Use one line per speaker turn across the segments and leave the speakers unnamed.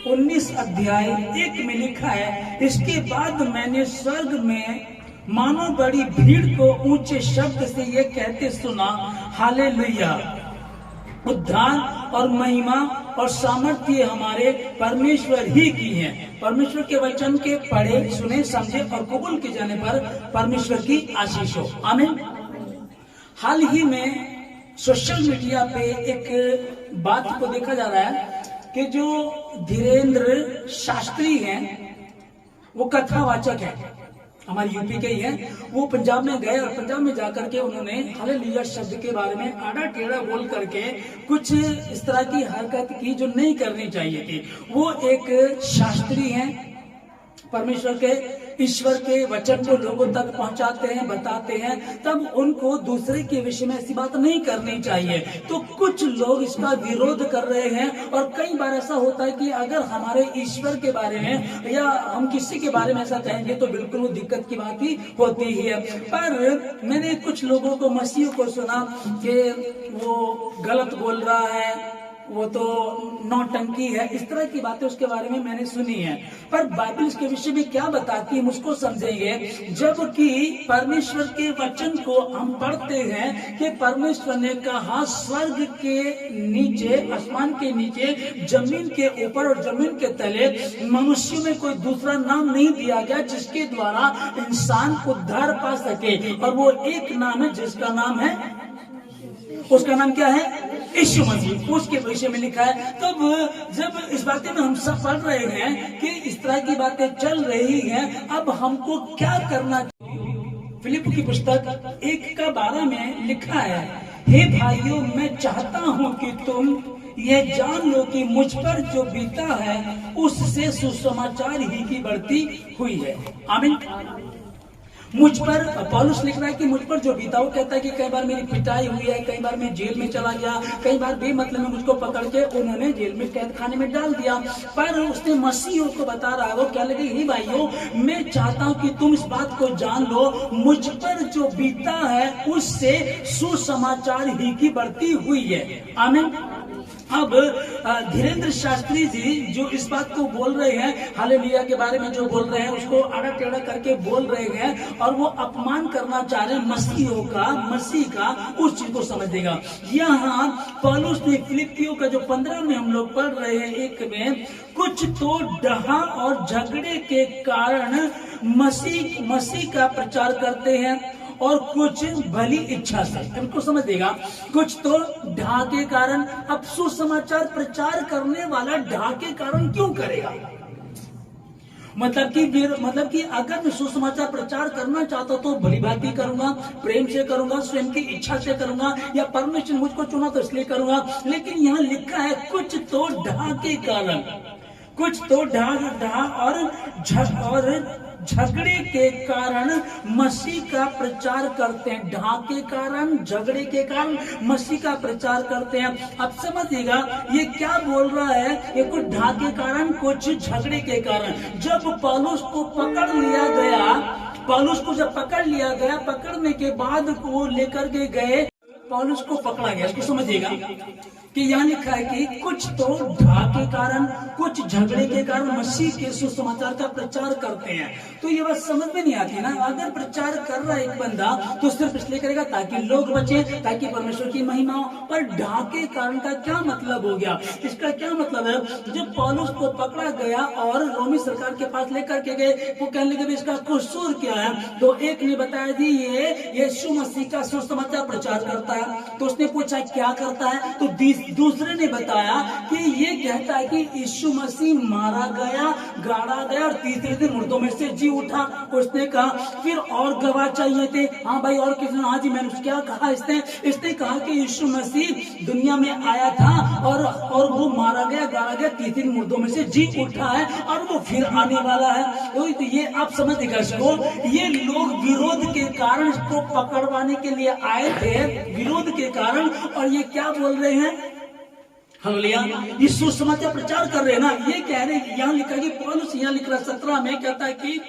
19 अध्याय 1 में लिखा है, इसके बाद मैंने स्वर्ग में मानो बड़ी भीड़ को ऊंचे शब्द से ये कहते सुना, हालेलुया, उद्धार और महिमा और सामर्थ्य हमारे परमेश्वर ही की है। परमेश्वर के वचन के पढ़े, सुने, समझे और कबूल किए जाने पर परमेश्वर की आशीष हो, आमीन। हाल ही में सोशल मीडिया पे एक बात को देखा जा रहा है कि जो धीरेन्द्र शास्त्री हैं, वो कथावाचक है, हमारे यूपी के ही है। वो पंजाब में गए और पंजाब में जाकर के उन्होंने हालेलुया शब्द के बारे में आड़ा टेढ़ा बोल करके कुछ इस तरह की हरकत की जो नहीं करनी चाहिए थी। वो एक शास्त्री हैं, परमेश्वर के, ईश्वर के वचन को लोगों तक पहुंचाते हैं, बताते हैं, तब उनको दूसरे के विषय में ऐसी बात नहीं करनी चाहिए। तो कुछ लोग इसका विरोध कर रहे हैं और कई बार ऐसा होता है कि अगर हमारे ईश्वर के बारे में या हम किसी के बारे में ऐसा कहेंगे तो बिल्कुल वो दिक्कत की बात ही होती ही है। पर मैंने कुछ लोगों को, मसीह को सुना कि वो गलत बोल रहा है, वो तो नौटंकी है, इस तरह की बातें उसके बारे में मैंने सुनी है। पर बाइबल इसके विषय में क्या बताती है मुझको समझेंगे। जबकि परमेश्वर के वचन को हम पढ़ते हैं कि परमेश्वर ने कहा, स्वर्ग के नीचे, आसमान के नीचे, जमीन के ऊपर और जमीन के तले मनुष्य में कोई दूसरा नाम नहीं दिया गया जिसके द्वारा इंसान उद्धार पा सके, और वो एक नाम है जिसका नाम है, उसका नाम क्या है? यीशु मसीह। उसके विषय में लिखा है। तब जब इस बातें में हम सब पढ़ रहे हैं कि इस तरह की बातें चल रही हैं, अब हमको क्या करना चाहिए? फिलिप की पुस्तक 1:12 में लिखा है, हे भाइयों, मैं चाहता हूं कि तुम ये जान लो कि मुझ पर जो बीता है उससे सुसमाचार ही की बढ़ती हुई है, आमीन। मुझ पर, पौलुस लिख रहा है कि मुझ पर जो बीता, वो कहता है कि कई बार मेरी पिटाई हुई है, कई बार मैं जेल में चला गया, कई बार बेमतलब में मुझको पकड़ के उन्होंने जेल में, कैद खाने में डाल दिया। पर उसने मसीहों को बता रहा है, वो क्या लगे, हे भाइयों, मैं चाहता हूं कि तुम इस बात को जान लो, मुझ पर जो बीता है उससे सुसमाचार ही की बढ़ती हुई है, आमीन। अब धीरेन्द्र शास्त्री जी जो इस बात को बोल रहे हैं, हालेलुया के बारे में जो बोल रहे हैं, उसको आड़ा टेढ़ा करके बोल रहे हैं और वो अपमान करना चाह रहे हैं मसीहों का, मसीह का, उस चीज को समझ देगा। यहाँ पौलुस ने फिलिपियों का जो 15 में हम लोग पढ़ रहे हैं 1 में, कुछ तो डहा और झगड़े के कारण मसीह का प्रचार करते हैं और कुछ भली इच्छा से। इनको समझ देगा, कुछ तो ढा के कारण। अब सुसमाचार प्रचार करने वाला ढा के कारण क्यों करेगा? मतलब कि अगर मैं सुसमाचार प्रचार करना चाहता हूं तो भली भांति करूंगा, प्रेम से करूंगा, स्वयं की इच्छा से करूंगा, या परमेश्वर मुझको चुना तो इसलिए करूंगा। लेकिन यहाँ लिखा है, कुछ तो ढा के कारण, कुछ तो ढा और झगड़े के कारण मसीह का प्रचार करते हैं। ढा के कारण, झगड़े के कारण मसीह का प्रचार करते हैं। अब समझिएगा ये क्या बोल रहा है, ये कुछ ढा के कारण, कुछ झगड़े के कारण। जब पौलुस को पकड़ लिया गया, पौलुस को जब पकड़ लिया गया, पकड़ने के बाद वो लेकर के गए, पौलुस को पकड़ा गया। इसको समझिएगा कि यहाँ लिखा है कि कुछ तो ढा के कारण, कुछ झगड़े के कारण मसीह के सुसमाचार का प्रचार करते हैं। तो ये बात समझ में नहीं आती ना। अगर प्रचार कर रहा है एक बंदा तो सिर्फ इसलिए करेगा ताकि लोग बचे, ताकि परमेश्वर की महिमा हो। पर ढा के कारण का क्या मतलब हो गया? इसका क्या मतलब है? जब पौलुस को पकड़ा गया और रोमी सरकार के पास लेकर के गए, वो कहने लगे इसका कसूर क्या है? तो एक ने बताया जी ये यीशु मसीह का सुसमाचार प्रचार करता है। तो उसने पूछा क्या करता है? तो दूसरे ने बताया कि ये कहता है कि यीशु मसीह मारा गया, गाड़ा गया और तीसरे दिन मुर्दों में से जी उठा। उसने कहा फिर और गवाह चाहिए थे। हाँ भाई, और किसने? हाँ जी, मैंने क्या कहा? इसने कहा कि यीशु मसीह दुनिया में आया था और वो मारा गया, गाड़ा गया, तीसरे दिन मुर्दों में से जी उठा है और वो फिर आने वाला है। तो ये आप समझिएगा इसको। ये लोग विरोध के कारण इसको पकड़वाने के लिए आए थे, विरोध के कारण। और ये क्या बोल रहे हैं? हालेलुया, ये सुसमाचार प्रचार कर रहे हैं ना। ये कह रहे हैं, यहाँ लिखा कि पौलुस यहाँ लिख रहा 17 में, कहता है कि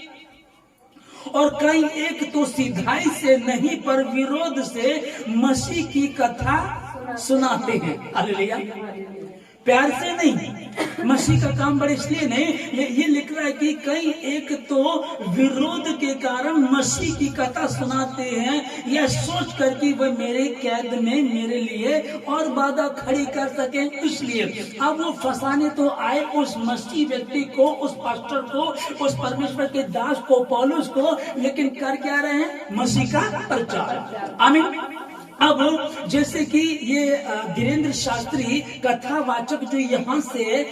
और कई एक तो सीधाई से नहीं पर विरोध से मसीह की कथा सुनाते हैं। हालेलुया। प्यार से नहीं, मसीह का काम बड़े इसलिए नहीं, ये लिख रहा है कि कई एक तो विरोध के कारण मसीह की कथा सुनाते हैं या सोच कर कि वह मेरे कैद में मेरे लिए और बाधा खड़ी कर सके, इसलिए अब वो फंसाने तो आए उस मसीह व्यक्ति को, उस पास्टर को, उस परमेश्वर के दास को, पौलुस को, लेकिन कर क्या रहे हैं? मसीह का प्रचार। आमीन। अब जैसे कि ये धीरेन्द्र शास्त्री कथावाचक जो यहाँ से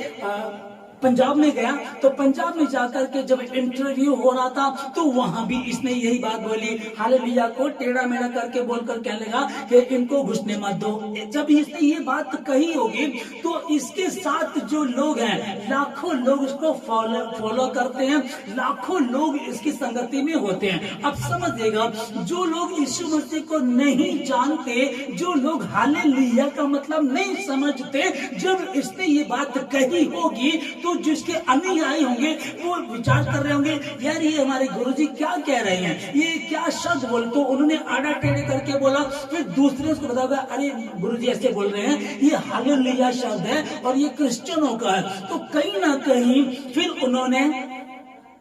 पंजाब में गया, तो पंजाब में जाकर के जब इंटरव्यू हो रहा था तो वहां भी इसने यही बात बोली, हालेलुया को टेढ़ा मेढ़ा करके बोलकर कहने लगा कि इनको घुसने मत दो। जब इसने ये बात कही होगी तो इसके साथ जो लोग हैं, लाखों लोग इसको फॉलो करते हैं, लाखों लोग इसकी संगति में होते हैं। अब समझिएगा, जो लोग यीशु मसीह को नहीं जानते, जो लोग हालेलुया का मतलब नहीं समझते, जब इसने ये बात कही होगी तो जिसके अनुयायी होंगे वो विचार कर रहे होंगे, यार ये हमारे गुरुजी क्या कह रहे हैं, ये क्या शब्द बोल, तो उन्होंने आड़ा टेढ़े करके बोला। फिर दूसरे उसको बताओगे, अरे गुरुजी ऐसे बोल रहे हैं, ये हालेलुया शब्द है और ये क्रिश्चियनों का है। तो कहीं ना कहीं फिर उन्होंने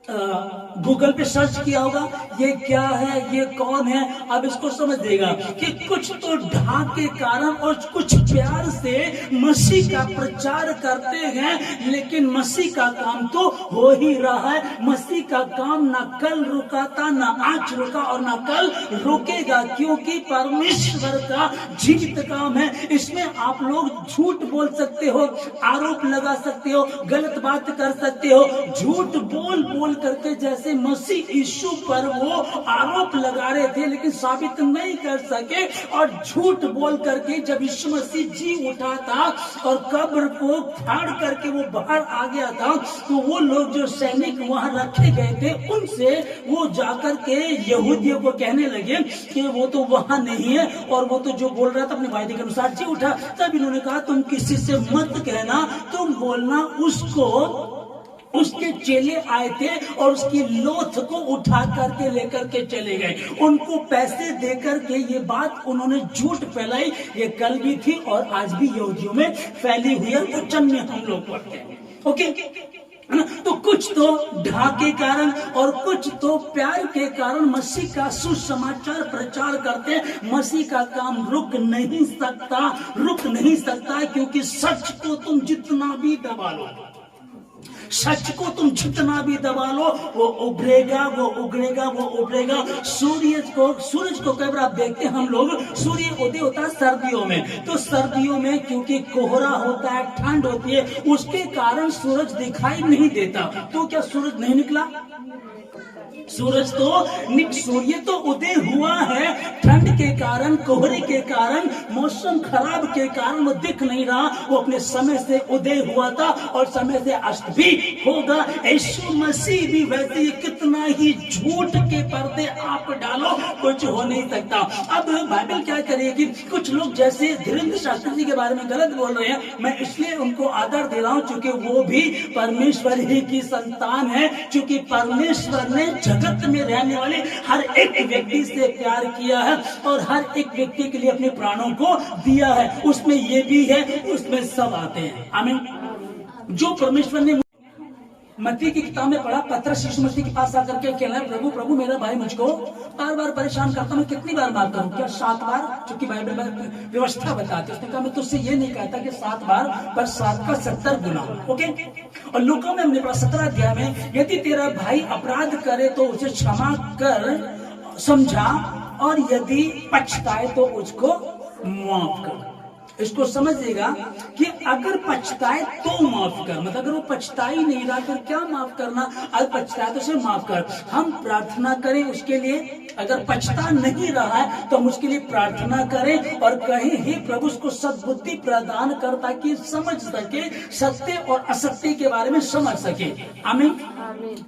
गूगल पे सर्च किया होगा, ये क्या है, ये कौन है। अब इसको समझिएगा कि कुछ तो ढाक के कारण और कुछ प्यार से मसीह का प्रचार करते हैं, लेकिन मसीह का काम तो हो ही रहा है। मसीह का काम ना कल रुका था, ना आज रुका और ना कल रुकेगा, क्योंकि परमेश्वर का जीवित काम है। इसमें आप लोग झूठ बोल सकते हो, आरोप लगा सकते हो, गलत बात कर सकते हो, झूठ बोल करके जैसे मसीह यीशु पर वो आरोप लगा रहे थे लेकिन साबित नहीं कर सके, और झूठ बोल करके जब यीशु मसीह जी उठा था और कब्र को फाड़ करके वो बाहर आ गया था, तो वो लोग जो सैनिक वहां रखे गए थे उनसे वो जाकर के यहूदियों को कहने लगे कि वो तो वहां नहीं है और वो तो जो बोल रहा था अपने वायदे के अनुसार जी उठा। तब इन्होंने कहा, तुम किसी से मत कहना, तुम बोलना उसको, उसके चेले आए थे और उसकी लोथ को उठा करके लेकर के चले गए। उनको पैसे देकर के ये बात उन्होंने झूठ फैलाई। ये कल भी थी और आज भी यहूदियों में फैली हुई है, वचन में हम लोग पढ़ते हैं। ओके, तो कुछ तो ढाक के कारण और कुछ तो प्यार के कारण मसीह का सुसमाचार प्रचार करते हैं। मसीह का काम रुक नहीं सकता, क्योंकि सच को तुम जितना भी दबा लो, सच को तुम जितना भी दबा लो, वो उभरेगा, वो उभरेगा। सूरज को कई बार आप देखते हैं, हम लोग सूर्य उदय होता है सर्दियों में, तो सर्दियों में क्योंकि कोहरा होता है, ठंड होती है, उसके कारण सूरज दिखाई नहीं देता। तो क्या सूरज नहीं निकला? सूर्य तो उदय हुआ है, ठंड के कारण, कोहरे के कारण, मौसम खराब के कारण वो दिख नहीं रहा। वो अपने समय से उदय हुआ था और समय से अस्त भी होगा। यीशु मसीह भी वैसे ही, कितना ही झूठ के पर्दे आप डालो, कुछ हो नहीं सकता। अब बाइबल क्या करेगी, कुछ लोग जैसे धीरेन्द्र शास्त्री जी के बारे में गलत बोल रहे हैं, मैं इसलिए उनको आदर दे रहा हूं क्योंकि वो भी परमेश्वर ही की संतान है। क्योंकि परमेश्वर ने जगत में रहने वाले हर एक व्यक्ति से प्यार किया है और हर एक व्यक्ति के लिए अपने प्राणों को दिया है। उसमें ये भी है, उसमें सब आते हैं। आमीन। जो परमेश्वर ने मत्ती की किताब में पढ़ा, पतरस यीशु मसीह के पास आकर के कहना, प्रभु मेरा भाई मुझको बार बार परेशान करता, मैं कितनी बार माफ करूं? क्या 7 बार? क्योंकि बाइबल में व्यवस्था बताती है। उसने कहा, मैं तुझसे ये नहीं कहता कि 7 बार, पर 7 का 70 गुना। ओके। और लूका में हमने पढ़ा 17 अध्याय में, यदि तेरा भाई अपराध करे तो उसे क्षमा कर, समझा, और यदि पछताए तो उसको माफ कर। इसको समझिएगा कि अगर पछताए तो माफ कर, मतलब अगर वो पछता ही नहीं रहा तो क्या माफ करना, अगर पछताए तो उसे माफ कर। हम प्रार्थना करें उसके लिए, अगर पछता नहीं रहा है तो हम उसके लिए प्रार्थना करें और कहें, हे प्रभु उसको सद्बुद्धि प्रदान कर ताकि समझ सके, सत्य और असत्य के बारे में समझ सके। आमीन।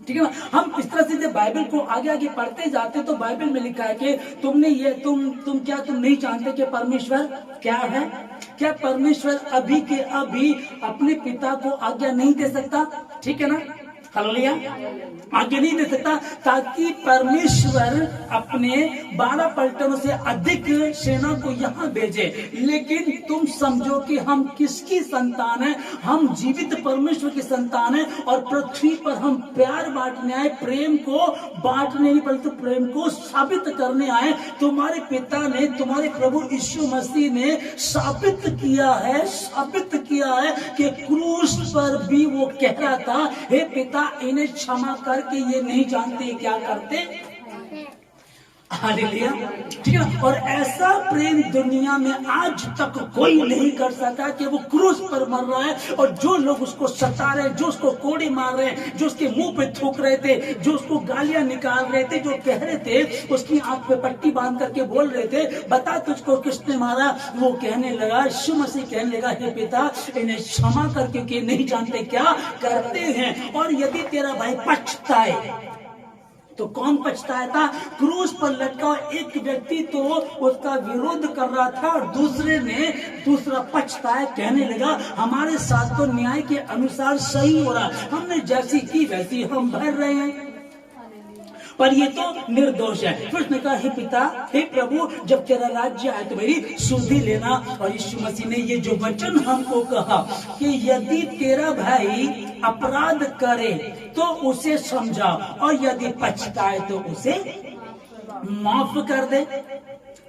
ठीक है ना। हम इस तरह से जब बाइबल को आगे आगे पढ़ते जाते तो बाइबल में लिखा है कि तुमने ये तुम नहीं जानते कि परमेश्वर क्या है? क्या परमेश्वर अभी के अभी अपने पिता को आज्ञा नहीं दे सकता? ठीक है ना। हालेलुया, आगे नहीं दे सकता, ताकि परमेश्वर अपने 12 पलटनों से अधिक सेना को यहाँ भेजे। लेकिन तुम समझो कि हम किसकी संतान है? हम जीवित परमेश्वर की संतान है, और पृथ्वी पर हम प्यार बांटने आए, प्रेम को बांटने नहीं बल्कि प्रेम को साबित करने आए। तुम्हारे पिता ने, तुम्हारे प्रभु यीशु मसीह ने साबित किया है कि क्रूस पर भी वो कह रहा था, हे पिता इन्हें क्षमा करके ये नहीं जानते क्या करते। हालेलुया, ठीक है। और ऐसा प्रेम दुनिया में आज तक कोई नहीं कर सका कि वो क्रूस पर मर रहा है, और जो लोग उसको सता रहे, जो उसको कोड़े मार रहे, जो उसके मुंह पे थूक रहे थे, जो उसको गालियां निकाल रहे थे, जो कह रहे थे, उसकी आंख पे पट्टी बांध करके बोल रहे थे, बता तुझको किसने मारा, वो कहने लगा, यीशु मसीह कहने लगा, हे पिता इन्हें क्षमा करके कि नहीं जानते क्या करते हैं। और यदि तेरा भाई पछताए तो कौन पछताया था? क्रूस पर लटका एक व्यक्ति तो उसका विरोध कर रहा था, और दूसरा पछताया, कहने लगा हमारे साथ तो न्याय के अनुसार सही हो रहा, हमने जैसी की वैसी हम भर रहे हैं, पर ये तो निर्दोष है। फिर उसने कहा, हे पिता, हे प्रभु, जब तेरा राज्य आए तो मेरी सुधि लेना। और यीशु मसीह ने ये जो वचन हमको कहा कि यदि तेरा भाई अपराध करे तो उसे समझा, और यदि पछताए तो उसे माफ कर दे।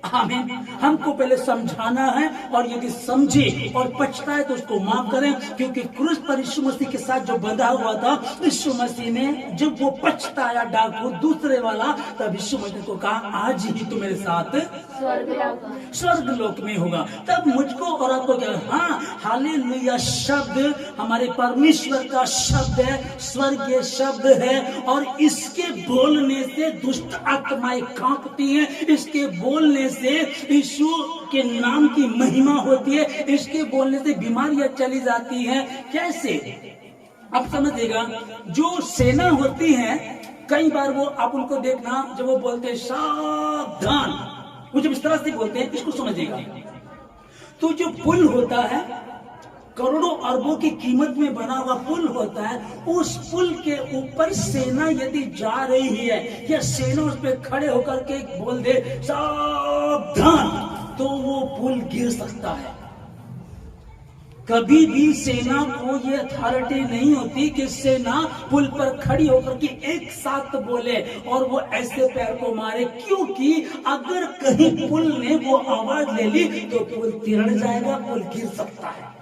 आमीन। हमको पहले समझाना है, और यदि समझे और पछताए तो उसको माफ करें, क्योंकि क्रूस पर यीशु मसीह के साथ जो बंधा हुआ था, यीशु मसीह ने जब वो पछताया डाकू दूसरे वाला, तब यीशु मसीह को कहा, आज ही तू मेरे साथ स्वर्ग लोक में होगा। तब मुझको और आपको क्या, हाँ, हालेलुया शब्द हमारे परमेश्वर का शब्द है, स्वर्गीय शब्द है, और इसके बोलने से दुष्ट आत्माएं कांपती हैं, इसके बोलने से यीशु के नाम की महिमा होती है, इसके बोलने से बीमारियां चली जाती हैं। कैसे? अब समझिएगा, जो सेना होती है, कई बार वो आप उनको देखना, जब वो बोलते हैं सावधान, वो जब इस तरह से बोलते हैं, इसको समझिएगा। तो जो पुल होता है, करोड़ों अरबों की कीमत में बना हुआ पुल होता है, उस पुल के ऊपर सेना यदि जा रही है, या सेना उस पर खड़े होकर के बोल दे सावधान, तो वो पुल गिर सकता है। कभी भी सेना को ये अथॉरिटी नहीं होती कि सेना पुल पर खड़ी होकर के एक साथ बोले और वो ऐसे पैर को मारे, क्योंकि अगर कहीं पुल ने वो आवाज ले ली तो पुल तिरड़ जाएगा, पुल गिर सकता है।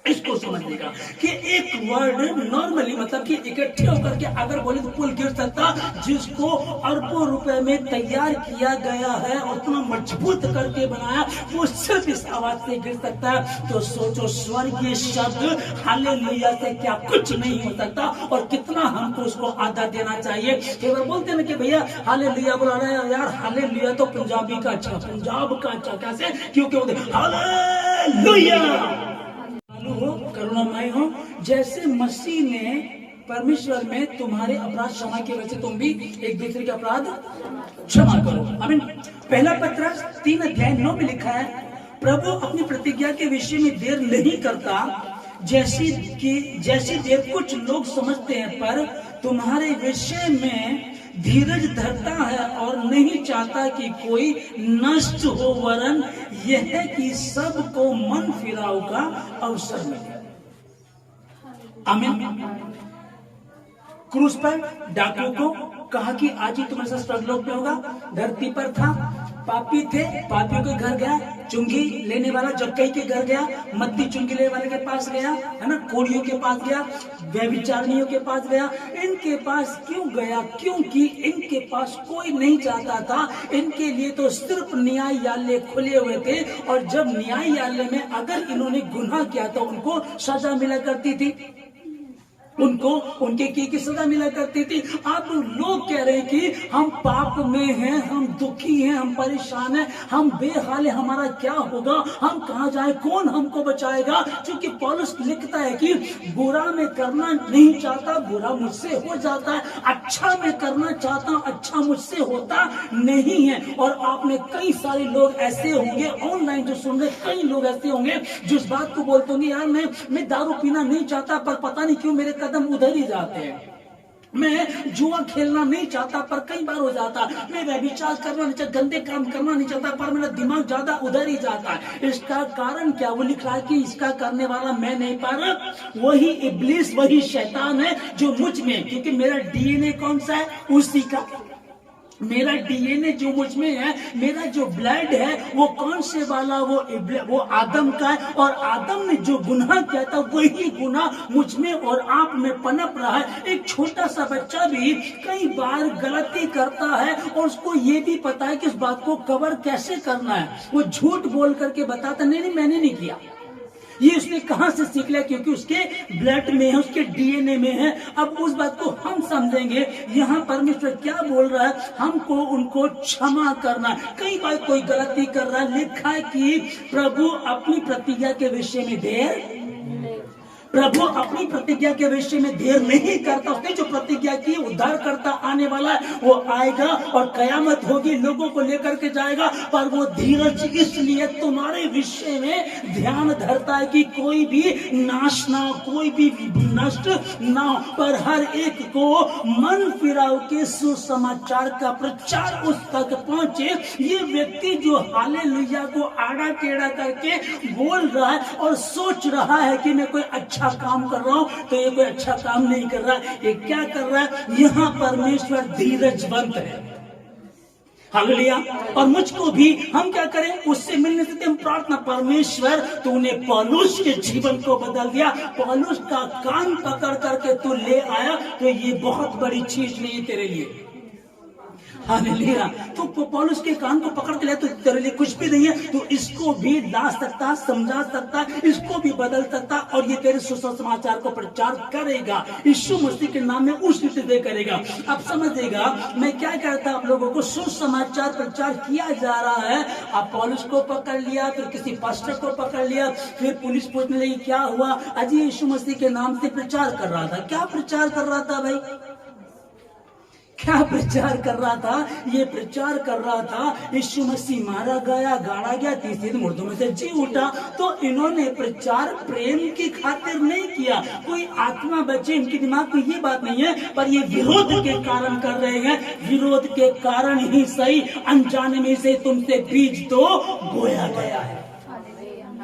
इसको समझिएगा कि एक वर्ड नॉर्मली मतलब कि इकट्ठे होकर के अगर बोले तो पुल गिर सकता, जिसको अरबों रुपए में तैयार किया गया है, उतना मजबूत करके बनाया, वो सिर्फ इस आवाज से गिर सकता है। तो सोचो, स्वर्गीय शब्द हालेलुया से क्या कुछ नहीं हो सकता, और कितना हमको उसको आदर देना चाहिए। केवल बोलते ना कि भैया हालेलुया बोला रहे हैं, यार हालेलुया तो पंजाबी का अच्छा, पंजाब का अच्छा, कैसे? क्योंकि वो हालेलुया हो, करुणामय हो, जैसे मसीह ने परमेश्वर में तुम्हारे अपराध क्षमा की वजह से तुम भी एक दूसरे के अपराध क्षमा करो। आमीन। पहला पत्रस 3:9 में लिखा है, प्रभु अपनी प्रतिज्ञा के विषय में देर नहीं करता, जैसी देर कुछ लोग समझते हैं, पर तुम्हारे विषय में धीरज धरता है, और नहीं चाहता कि कोई नष्ट हो, वरन यह है कि सबको मन फिराव का अवसर मिले। आमीन। क्रूस पर डाकू को कहा कि आज ही तुम्हारे साथ स्वर्गलोक में होगा। धरती पर था, पापी थे, पापियों के घर गया, चुंगी लेने वाला जक्कई के घर गया, मत्ती चुंगी लेने वाले के पास गया, है ना, कोड़ियों के पास गया, व्यभिचारिणियों के पास गया। इनके पास क्यों गया? क्योंकि इनके पास कोई नहीं चाहता था। इनके लिए तो सिर्फ न्यायालय खुले हुए थे, और जब न्यायालय में अगर इन्होंने गुनाह किया तो उनको सजा मिला करती थी, उनको उनके की सजा मिला करती थी। अब लोग कह रहे हैं कि हम पाप में हैं, हम दुखी हैं, हम परेशान हैं, हम बेहाल हैं, हमारा क्या होगा, हम कहां जाए, कौन हमको बचाएगा? क्योंकि पौलुस लिखता है कि बुरा में करना नहीं चाहता, बुरा मुझसे हो जाता है, अच्छा में करना चाहता हूं, अच्छा मुझसे होता नहीं है। और आप में कई सारे लोग ऐसे होंगे, ऑनलाइन जो सुन रहे, कई लोग ऐसे होंगे जो इस बात को बोलते होंगे, यार मैं दारू पीना नहीं चाहता, पर पता नहीं क्यों मेरे कदम उधर ही जाते हैं। मैं जुआ खेलना नहीं चाहता पर कई बार हो जाता, मैं व्यभिचार करना नहीं चाहता, गंदे काम करना नहीं चाहता पर मेरा दिमाग ज्यादा उधर ही जाता है। इसका कारण क्या? वो लिख रहा है कि इसका करने वाला मैं नहीं पर वही इब्लीस, वही शैतान है जो मुझ में, क्योंकि मेरा डीएनए कौन सा है? उसी का। मेरा डीएनए जो मुझ में है, मेरा जो ब्लड है वो कौन से वाला? वो आदम का है, और आदम ने जो गुनाह किया था वही गुनाह मुझ में और आप में पनप रहा है। एक छोटा सा बच्चा भी कई बार गलती करता है और उसको ये भी पता है कि इस बात को कवर कैसे करना है। वो झूठ बोल करके बताता नहीं मैंने नहीं किया। ये उसने कहां से सीख लिया? क्योंकि उसके ब्लड में है, उसके डीएनए में है। अब उस बात को हम समझेंगे। यहाँ परमेश्वर क्या बोल रहा है? हमको उनको क्षमा करना। कई बार कोई गलती कर रहा है, लिखा है कि प्रभु अपनी प्रतिज्ञा के विषय में देर प्रभु अपनी प्रतिज्ञा के विषय में देर नहीं करता। उसने जो प्रतिज्ञा की, उद्धार करता आने वाला है, वो आएगा और कयामत होगी, लोगों को लेकर के जाएगा। पर वो धीरज इसलिए तुम्हारे विषय में ध्यान धरता है कि कोई भी नाश ना हो, कोई भी नष्ट ना हो, पर हर एक को मन फिराव के सुसमाचार का प्रचार उस तक पहुंचे। ये व्यक्ति जो हालेलुया को आड़ा टेढ़ा करके बोल रहा है और सोच रहा है कि मैं कोई अच्छा काम कर रहा हूं, तो ये कोई अच्छा काम नहीं कर रहा है। ये क्या कर रहा है? यहां परमेश्वर धीरजवंत है। हालेलुया। और मुझको भी हम क्या करें? उससे मिलने से हम प्रार्थना, परमेश्वर तूने पौलुस के जीवन को बदल दिया, पौलुस का कान पकड़ करके तू ले आया, तो ये बहुत बड़ी चीज नहीं है तेरे लिए। हालेलुया। तो पौलुस के कान को पकड़ के लिया तो तेरे लिए कुछ भी नहीं है। तो इसको भी ला सकता, समझा सकता, इसको भी बदल सकता, और ये तेरे सुसमाचार को प्रचार करेगा, यीशु मसीह के नाम में उस रीति से करेगा। अब समझेगा मैं क्या कहता हूं आप लोगों को? सुसमाचार प्रचार किया जा रहा है। आप पौलुस को पकड़ लिया, फिर किसी पास्टर को पकड़ लिया, फिर पुलिस पूछने लगी क्या हुआ? अजी यीशु मसीह के नाम से प्रचार कर रहा था। क्या प्रचार कर रहा था भाई? क्या प्रचार कर रहा था? ये प्रचार कर रहा था यीशु मसीह मारा गया, गाड़ा गया, तीसरे दिन मुर्दों में से जी उठा। तो इन्होंने प्रचार प्रेम की खातिर नहीं किया, कोई आत्मा बचे इनके दिमाग में ये बात नहीं है, पर ये विरोध के कारण कर रहे हैं। विरोध के कारण ही सही, अनजाने में से तुमसे बीज तो बोया गया है।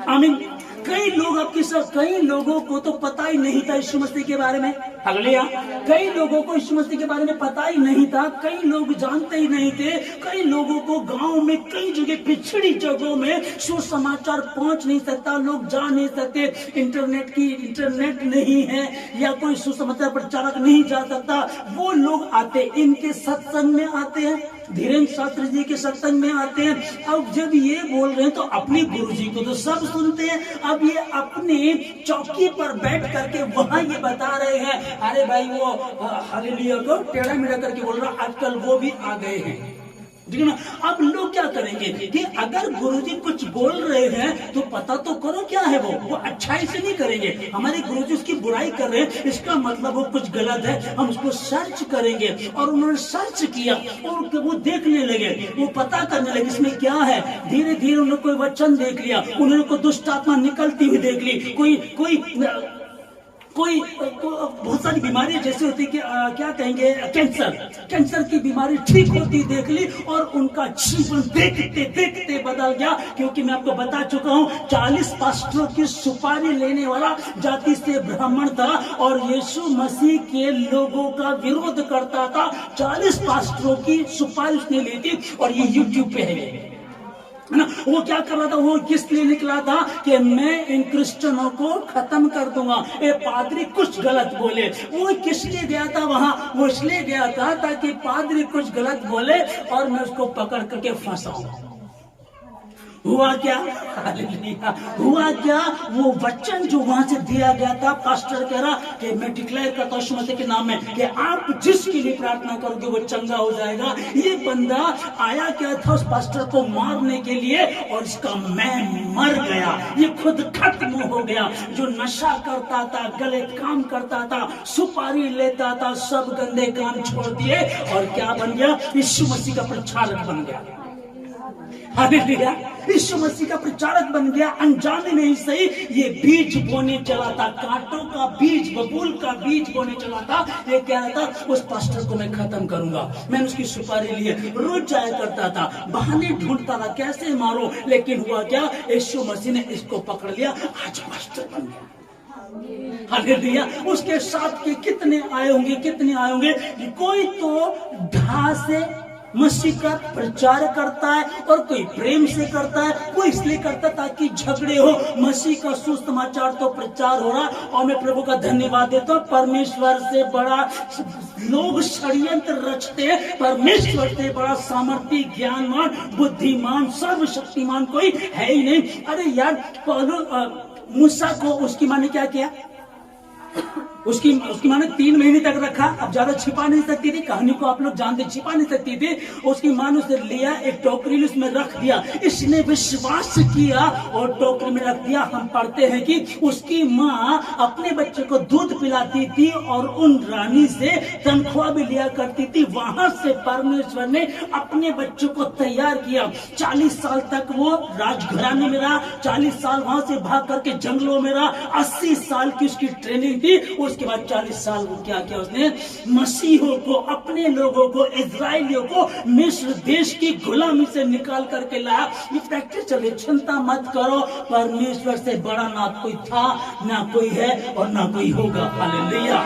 आमीन। कई लोग आपकी सब, कई लोगों को तो पता ही नहीं था यीशु मसीह के बारे में। हालेलुया। कई लोगों को यीशु मसीह के बारे में पता ही नहीं था, कई लोग जानते ही नहीं थे। कई लोगों को गांव में, कई जगह, पिछड़ी जगहों में सुसमाचार पहुंच नहीं सकता, लोग जा नहीं सकते। इंटरनेट नहीं है या कोई सुसमाचार प्रचारक नहीं जा सकता। वो लोग आते, इनके सत्संग में आते हैं, धीरेन्द्र शास्त्री जी के सत्संग में आते हैं। अब जब ये बोल रहे हैं तो अपने गुरु जी को तो सब सुनते हैं। अब ये अपने चौकी पर बैठ करके वहां ये बता रहे हैं, अरे भाई वो हालेलुया को टेढ़ा मेढ़ा करके बोल रहा, आजकल वो भी आ गए हैं। ठीक है ना? अब लोग क्या करेंगे कि अगर गुरुजी कुछ बोल रहे हैं तो पता तो करो क्या है वो अच्छाई से नहीं करेंगे। हमारे गुरुजी उसकी बुराई कर रहे हैं, इसका मतलब वो कुछ गलत है, हम उसको सर्च करेंगे। और उन्होंने सर्च किया और वो देखने लगे, वो पता करने लगे इसमें क्या है। धीरे धीरे उन्होंने कोई वचन देख लिया, उन्होंने कोई दुष्ट आत्मा निकलती हुई देख ली, कोई बहुत सारी बीमारी जैसे होती कि क्या कहेंगे, कैंसर की बीमारी ठीक होती देख ली, और उनका जीवन देखते देखते बदल गया। क्योंकि मैं आपको बता चुका हूं 40 पास्टरों की सुपारी लेने वाला जाति से ब्राह्मण था और यीशु मसीह के लोगों का विरोध करता था। 40 पास्टरों की सुपारी उसने ली थी, और ये यूट्यूब पे है ना। वो क्या कर रहा था? वो किस लिए निकला था कि मैं इन क्रिश्चियनों को खत्म कर दूंगा। ये पादरी कुछ गलत बोले, वो किस लिए गया था वहां? वो इसलिए गया था ताकि पादरी कुछ गलत बोले और मैं उसको पकड़ करके फंसाऊं। हुआ क्या? हुआ क्या? वो वचन जो वहां से दिया गया था, पास्टर कह रहा कि मैं डिक्लेयर करता हूं यीशु मसीह के नाम में कि आप जिसके लिए प्रार्थना करोगे वो चंगा हो जाएगा। ये बंदा आया क्या था उस पास्टर को मारने के लिए, और इसका मैं मर गया, ये खुद खत्म हो गया। जो नशा करता था, गलत काम करता था, सुपारी लेता था, सब गंदे काम छोड़ दिए और क्या बन गया? यीशु मसीह का प्रचारक बन गया। हालेलुया। यीशु मसीह का प्रचारक बन गया, अनजाने नहीं सही। ये बीज बोने चला था, कांटों का बीज, बबूल का बीज बोने चला था। ये कह रहा था उस पास्टर को मैं खत्म करूंगा। मैंने उसकी सुपारी लिए, रोज जाया करता था, बहाने ढूंढता था कैसे मारो, लेकिन हुआ क्या, यीशु मसीह ने इसको पकड़ लिया, आज पास्टर बन गया। हालेलुया। उसके साथ के कितने आए होंगे, कितने आए होंगे। कोई तो ढा से मसीह का प्रचार करता है और कोई प्रेम से करता है, कोई इसलिए करता ताकि झगड़े हो। मसीह का सुसमाचार तो प्रचार हो रहा, और मैं प्रभु का धन्यवाद देता हूँ। परमेश्वर से बड़ा लोग षड्यंत्र रचते हैं, परमेश्वर से बड़ा सामर्थ्य, ज्ञानवान, बुद्धिमान, सर्वशक्तिमान कोई है ही नहीं। अरे यार, मूसा को उसकी माँ ने क्या किया, उसकी माँ ने 3 महीने तक रखा। अब ज्यादा छिपा नहीं सकती थी, कहानी को आप लोग जानते, छिपा नहीं सकती थी। उसकी माँ ने उसे लिया, एक टोकरी उसमें रख दिया। इसने विश्वास किया और टोकरी में रख दिया। हम पढ़ते हैं कि उसकी माँ अपने बच्चे को दूध पिलाती थी और उन रानी से तनख्वाह भी लिया करती थी। वहां से परमेश्वर ने अपने बच्चों को तैयार किया। 40 साल तक वो राजघराने में रहा, 40 साल वहां से भाग करके जंगलों में रहा, 80 साल की उसकी ट्रेनिंग थी। उसके बाद 40 साल को क्या किया उसने, मसीहों को, अपने लोगों को, इजराइलियों को मिस्र देश की गुलामी से निकाल करके लाया। ये प्रैक्टिस चले, चिंता मत करो, परमेश्वर से बड़ा ना कोई था, ना कोई है और ना कोई होगा। हालेलुया।